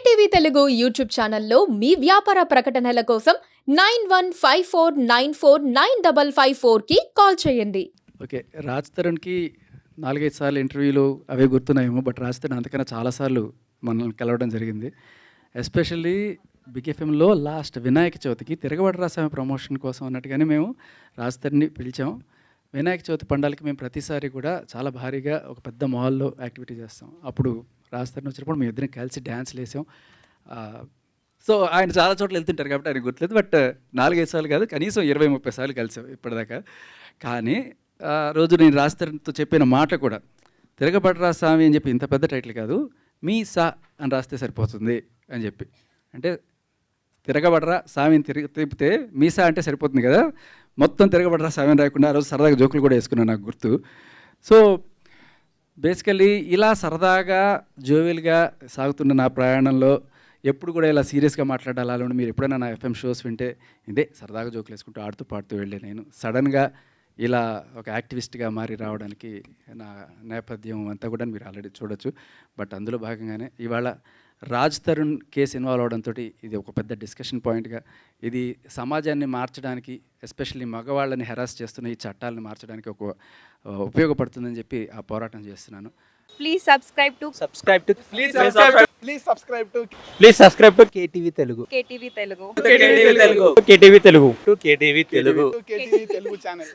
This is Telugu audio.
కేటీవీ తెలుగు యూట్యూబ్ ఛానల్లో మీ వ్యాపార ప్రకటనల కోసం 9154949554కి కాల్ చేయండి. ఓకే. రాజ్ తరుణ్‌కి 4, 5 సార్లు ఇంటర్వ్యూలు అవే గుర్తున్నాయేమో. బట్ రాజ్ తరుణ్ అంతకన్నా చాలా సార్లు మనల్ని కలవడం జరిగింది. ఎస్పెషల్లీ బిగ్ ఎఫ్ఎంలో లాస్ట్ వినాయక చవితికి తిరగబడరా స్వామి ప్రమోషన్ కోసం అన్నట్టుగానే మేము రాజ్ తరుణ్‌ని పిలిచాం. వినాయక చవితి పండాలకి మేము ప్రతిసారి కూడా చాలా భారీగా ఒక పెద్ద మాల్‌లో యాక్టివిటీ చేస్తాం. అప్పుడు రాజ్ తరుణ్ వచ్చినప్పుడు మేము ఇద్దరం కలిసి డ్యాన్స్‌లు వేసాం. సో ఆయన చాలా చోట్ల వెళ్తుంటారు కాబట్టి ఆయనకు గుర్తులేదు. బట్ 4, 5 సార్లు కాదు, కనీసం 20, 30 సార్లు కలిసాం ఇప్పటిదాకా. కానీ ఆ రోజు నేను రాజ్ తరుణ్‌తో చెప్పిన మాట కూడా తిరగబడరా స్వామి అని చెప్పి ఇంత పెద్ద టైటిల్ కాదు, మీ సా అని రాస్తే సరిపోతుంది అని చెప్పి. అంటే తిరగబడరా స్వామిని తిప్పితే మీసా అంటే సరిపోతుంది కదా, మొత్తం తిరగబడరా స్వామిని రాయకుండా ఆ రోజు సరదాగా జోకులు కూడా వేసుకున్నాను, నాకు గుర్తు. సో బేసికల్లీ ఇలా సరదాగా జోవియల్గా సాగుతున్న నా ప్రయాణంలో ఎప్పుడు కూడా ఇలా సీరియస్గా మాట్లాడాలి అలా మీరు ఎప్పుడైనా నా ఎఫ్ఎం షోస్ వింటే ఇదే సరదాగా జోకులు వేసుకుంటూ ఆడుతూ పాడుతూ వెళ్ళే నేను సడన్గా ఇలా ఒక యాక్టివిస్ట్గా మారి రావడానికి నా నేపథ్యం అంతా కూడా మీరు ఆల్రెడీ చూడొచ్చు. బట్ అందులో భాగంగానే ఇవాళ రాజ్ తరుణ్ కేసు ఇన్వాల్వ్ అవడంతో ఇది ఒక పెద్ద డిస్కషన్ పాయింట్గా, ఇది సమాజాన్ని మార్చడానికి, ఎస్పెషల్లీ మగవాళ్ళని హెరాస్ చేస్తున్న ఈ చట్టాలను మార్చడానికి ఒక ఉపయోగపడుతుందని చెప్పి ఆ పోరాటం చేస్తున్నాను. Please subscribe to KTV Telugu. KTV Telugu. KTV Telugu channel.